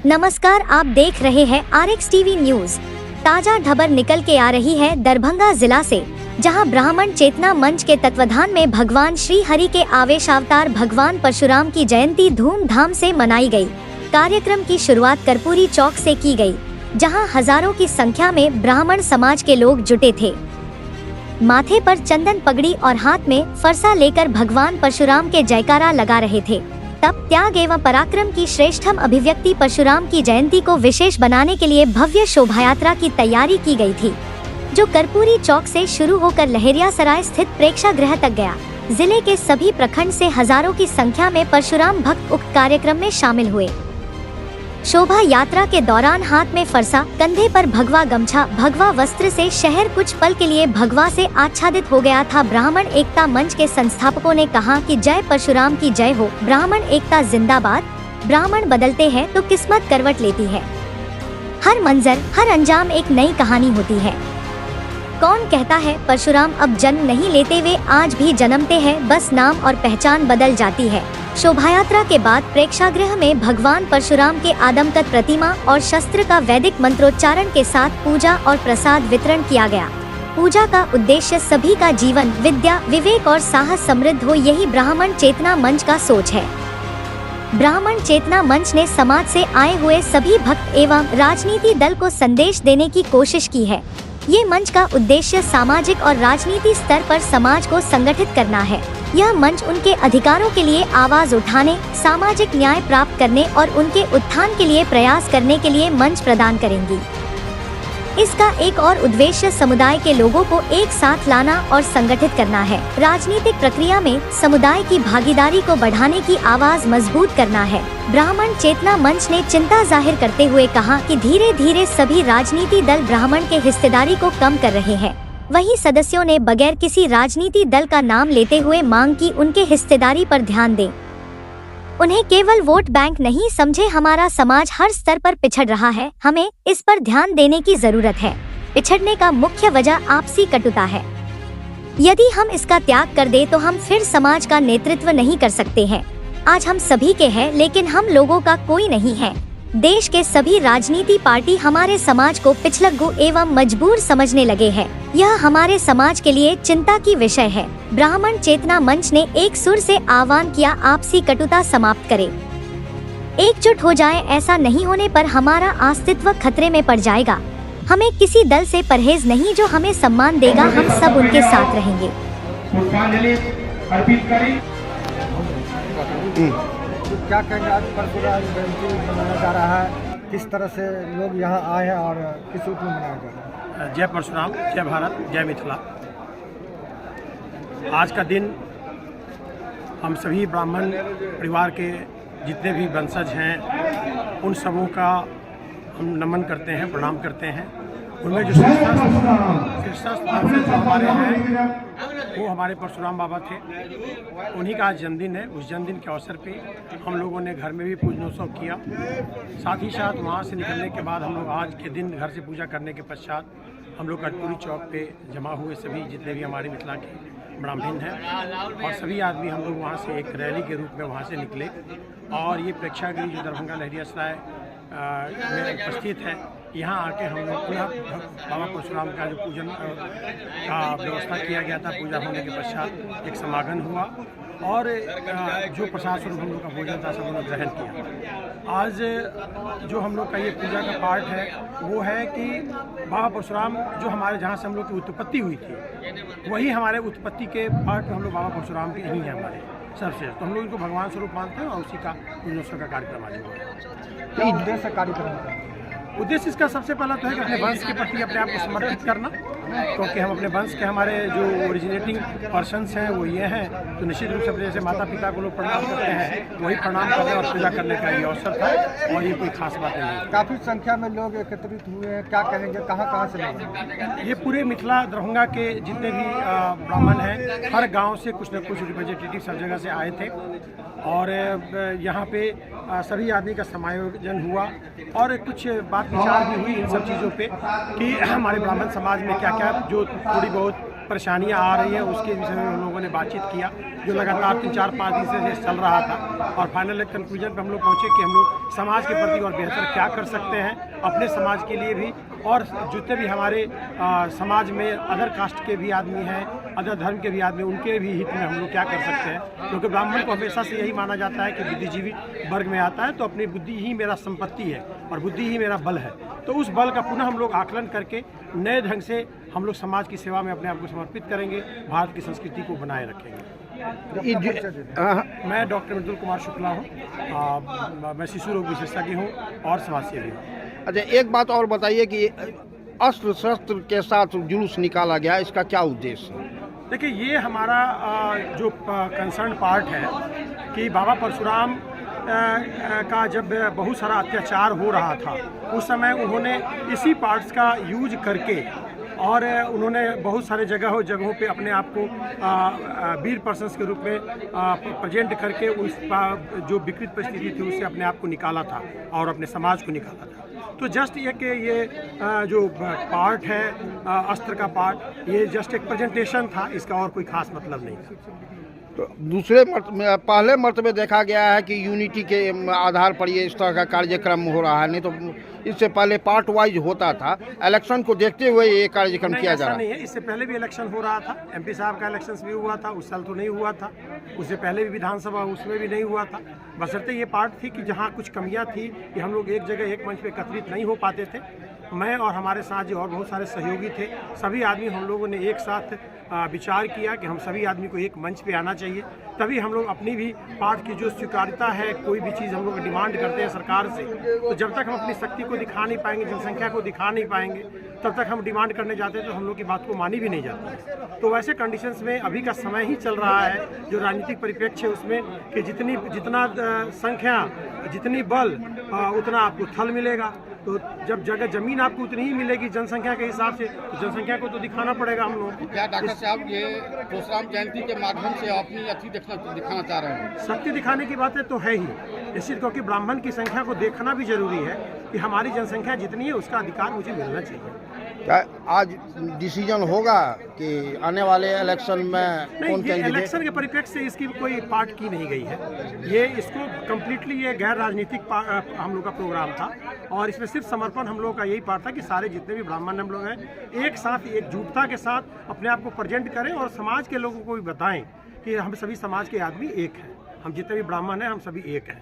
नमस्कार, आप देख रहे हैं RX टीवी न्यूज। ताजा खबर निकल के आ रही है दरभंगा जिला से, जहां ब्राह्मण चेतना मंच के तत्वाधान में भगवान श्री हरि के आवेशावतार भगवान परशुराम की जयंती धूमधाम से मनाई गई। कार्यक्रम की शुरुआत कर्पूरी चौक से की गई, जहां हजारों की संख्या में ब्राह्मण समाज के लोग जुटे थे। माथे पर चंदन पगड़ी और हाथ में फरसा लेकर भगवान परशुराम के जयकारा लगा रहे थे। तब त्याग एवं पराक्रम की श्रेष्ठतम अभिव्यक्ति परशुराम की जयंती को विशेष बनाने के लिए भव्य शोभायात्रा की तैयारी की गई थी, जो कर्पूरी चौक से शुरू होकर लहेरिया सराय स्थित प्रेक्षागृह तक गया। जिले के सभी प्रखंड से हजारों की संख्या में परशुराम भक्त उक्त कार्यक्रम में शामिल हुए। शोभा यात्रा के दौरान हाथ में फरसा, कंधे पर भगवा गमछा, भगवा वस्त्र से शहर कुछ पल के लिए भगवा से आच्छादित हो गया था। ब्राह्मण एकता मंच के संस्थापकों ने कहा कि जय परशुराम की जय हो, ब्राह्मण एकता जिंदाबाद। ब्राह्मण बदलते हैं तो किस्मत करवट लेती है। हर मंजर, हर अंजाम एक नई कहानी होती है। कौन कहता है परशुराम अब जन्म नहीं लेते, वे आज भी जन्मते हैं, बस नाम और पहचान बदल जाती है। शोभायात्रा के बाद प्रेक्षागृह में भगवान परशुराम के आदमकद प्रतिमा और शस्त्र का वैदिक मंत्रोच्चारण के साथ पूजा और प्रसाद वितरण किया गया। पूजा का उद्देश्य सभी का जीवन, विद्या, विवेक और साहस समृद्ध हो, यही ब्राह्मण चेतना मंच का सोच है। ब्राह्मण चेतना मंच ने समाज से आए हुए सभी भक्त एवं राजनीति दल को संदेश देने की कोशिश की है। ये मंच का उद्देश्य सामाजिक और राजनीति स्तर पर समाज को संगठित करना है। यह मंच उनके अधिकारों के लिए आवाज उठाने, सामाजिक न्याय प्राप्त करने और उनके उत्थान के लिए प्रयास करने के लिए मंच प्रदान करेंगी। इसका एक और उद्देश्य समुदाय के लोगों को एक साथ लाना और संगठित करना है। राजनीतिक प्रक्रिया में समुदाय की भागीदारी को बढ़ाने की आवाज मजबूत करना है। ब्राह्मण चेतना मंच ने चिंता जाहिर करते हुए कहा कि धीरे धीरे सभी राजनीति दल ब्राह्मण के हिस्सेदारी को कम कर रहे हैं। वहीं सदस्यों ने बगैर किसी राजनीति दल का नाम लेते हुए मांग की उनके हिस्सेदारी पर ध्यान दें। उन्हें केवल वोट बैंक नहीं समझे, हमारा समाज हर स्तर पर पिछड़ रहा है, हमें इस पर ध्यान देने की जरूरत है। पिछड़ने का मुख्य वजह आपसी कटुता है। यदि हम इसका त्याग कर दे तो हम फिर समाज का नेतृत्व नहीं कर सकते हैं। आज हम सभी के हैं, लेकिन हम लोगों का कोई नहीं है। देश के सभी राजनीति पार्टी हमारे समाज को पिछलग्गू एवं मजबूर समझने लगे हैं। यह हमारे समाज के लिए चिंता की विषय है। ब्राह्मण चेतना मंच ने एक सुर से आह्वान किया, आपसी कटुता समाप्त करें, एकजुट हो जाएं। ऐसा नहीं होने पर हमारा अस्तित्व खतरे में पड़ जाएगा। हमें किसी दल से परहेज नहीं, जो हमें सम्मान देगा हम सब उनके साथ रहेंगे। क्या कहेंगे, आज परशुराम जयंती मनाया जा रहा है, किस तरह से लोग यहाँ आए हैं और किस रूप में मनाया जा रहा है? जय परशुराम, जय भारत, जय मिथिला। आज का दिन हम सभी ब्राह्मण परिवार के जितने भी वंशज हैं उन सबों का हम नमन करते हैं, प्रणाम करते हैं। उनमें जो श्रेष्ठ हमारे हैं वो हमारे परशुराम बाबा थे। उन्हीं का आज जन्मदिन है। उस जन्मदिन के अवसर पे हम लोगों ने घर में भी पूजनोत्सव किया। साथ ही साथ वहाँ से निकलने के बाद हम लोग आज के दिन घर से पूजा करने के पश्चात हम लोग कर्पूरी चौक पे जमा हुए सभी जितने भी हमारे मिथिला के ब्राह्मण हैं और सभी आदमी हम लोग वहाँ से एक रैली के रूप में वहाँ से निकले और ये प्रेक्षागृह जो दरभंगा लहेरिया सराय में उपस्थित है, यहाँ आके हम लोग पुनः बाबा परशुराम का जो पूजन का व्यवस्था किया गया था, पूजा होने के पश्चात एक समागम हुआ और जो प्रसाद स्वरूप हम लोग का भोजन था सब हम लोग ग्रहण किया। आज जो हम लोग का ये पूजा का पार्ट है वो है कि बाबा परशुराम जो हमारे जहाँ से हम लोग की उत्पत्ति हुई थी, वही हमारे उत्पत्ति के पार्ट में हम लोग बाबा परशुराम के ही हैं हमारे सबसे। तो हम लोग इनको भगवान स्वरूप मानते हैं और उसी का पूजनोत्सव का कार्यक्रम आज हुआ। क्या उद्देश्य कार्यक्रम का? उद्देश्य इसका सबसे पहला तो है कि अपने वंश के प्रति अपने आप को समर्पित करना, क्योंकि हम अपने वंश के हमारे जो ओरिजिनेटिंग पर्सन्स हैं वो ये हैं, तो निश्चित रूप से जैसे माता पिता को लोग प्रणाम करते हैं वही प्रणाम करने और पूजा करने का ये अवसर था और ये कोई खास बात नहीं है। काफ़ी संख्या में लोग एकत्रित हुए हैं, क्या कहेंगे, कहाँ से लोग? ये पूरे मिथिला दरभंगा के जितने भी ब्राह्मण हैं हर गाँव से कुछ न कुछ रिप्रेजेंटेटिव सब जगह से आए थे और यहाँ पे सभी आदमी का समायोजन हुआ और कुछ बात विचार भी हुई इन सब चीज़ों पे कि हमारे ब्राह्मण समाज में क्या क्या जो थोड़ी बहुत परेशानियां आ रही हैं उसके विषय में हम लोगों ने बातचीत किया, जो लगातार 3-4-5 दिन से चल रहा था। और फाइनल एक कंक्लूजन पर हम लोग पहुँचे कि हम लोग समाज के प्रति और बेहतर क्या कर सकते हैं, अपने समाज के लिए भी और जितने भी हमारे समाज में अदर कास्ट के भी आदमी हैं, अदर धर्म के भी आदमी, उनके भी हित में हम लोग क्या कर सकते हैं। क्योंकि ब्राह्मण को हमेशा से यही माना जाता है कि बुद्धिजीवी वर्ग में आता है, तो अपनी बुद्धि ही मेरा संपत्ति है और बुद्धि ही मेरा बल है। तो उस बल का पुनः हम लोग आकलन करके नए ढंग से हम लोग समाज की सेवा में अपने आप को समर्पित करेंगे, भारत की संस्कृति को बनाए रखेंगे। मैं डॉक्टर मृदुल कुमार शुक्ला हूँ, मैं शिशु रोग विशेषज्ञ हूँ और समाजसेवी हूँ। अच्छा, एक बात और बताइए कि अस्त्र शस्त्र के साथ जुलूस निकाला गया, इसका क्या उद्देश्य है? देखिए, ये हमारा जो कंसर्न पार्ट है कि बाबा परशुराम का जब बहुत सारा अत्याचार हो रहा था, उस समय उन्होंने इसी पार्ट्स का यूज करके और उन्होंने बहुत सारे जगहों पे अपने आप को वीर पर्सन्स के रूप में प्रेजेंट करके उस जो विकृत परिस्थिति थी उससे अपने आप को निकाला था और अपने समाज को निकाला था। तो जस्ट ये जो पार्ट है अस्त्र का पार्ट, ये जस्ट एक प्रेजेंटेशन था, इसका और कोई खास मतलब नहीं था। तो पहले मर्तबे देखा गया है कि यूनिटी के आधार पर ये इस तरह का कार्यक्रम हो रहा है, नहीं तो इससे पहले पार्ट वाइज होता था। इलेक्शन को देखते हुए ये कार्यक्रम किया जा रहा है। नहीं है, इससे पहले भी इलेक्शन हो रहा था, MP साहब का इलेक्शन भी हुआ था, उस साल तो नहीं हुआ था, उससे पहले भी विधानसभा उसमें भी नहीं हुआ था। बशर्ते ये पार्ट थी कि जहाँ कुछ कमियाँ थी कि हम लोग एक जगह एक मंच पे एकत्रित नहीं हो पाते थे। मैं और हमारे साथ जो और बहुत सारे सहयोगी थे, सभी आदमी हम लोगों ने एक साथ विचार किया कि हम सभी आदमी को एक मंच पे आना चाहिए, तभी हम लोग अपनी भी पार्ट की जो स्वीकार्यता है, कोई भी चीज़ हम लोग डिमांड करते हैं सरकार से, तो जब तक हम अपनी शक्ति को दिखा नहीं पाएंगे, जनसंख्या को दिखा नहीं पाएंगे, तब तक हम डिमांड करने जाते हैं तो हम लोग की बात को मानी भी नहीं जाती। तो वैसे कंडीशंस में अभी का समय ही चल रहा है, जो राजनीतिक परिप्रेक्ष्य है उसमें कि जितना संख्या, जितनी बल, उतना आपको थल मिलेगा। तो जब जगह ज़मीन आपको उतनी ही मिलेगी जनसंख्या के हिसाब से, तो जनसंख्या को तो दिखाना पड़ेगा हम लोग। क्या डॉक्टर साहब ये परशुराम जयंती के माध्यम से अपनी अति दिखाना चाह रहे हैं? शक्ति दिखाने की बातें तो है ही निश्चित, क्योंकि ब्राह्मण की संख्या को देखना भी जरूरी है कि हमारी जनसंख्या जितनी है उसका अधिकार मुझे मिलना चाहिए। क्या आज डिसीजन होगा कि आने वाले इलेक्शन में कौन कैंडिडेट? इलेक्शन के परिप्रेक्ष्य से इसकी कोई पार्ट की नहीं गई है, ये इसको कम्प्लीटली ये गैर राजनीतिक हम लोग का प्रोग्राम था और इसमें सिर्फ समर्पण हम लोग का यही पार्ट था कि सारे जितने भी ब्राह्मण हम लोग हैं एक साथ एकजुटता के साथ अपने आप को प्रेजेंट करें और समाज के लोगों को भी बताएं कि हम सभी समाज के आदमी एक हैं, हम जितने भी ब्राह्मण हैं हम सभी एक हैं।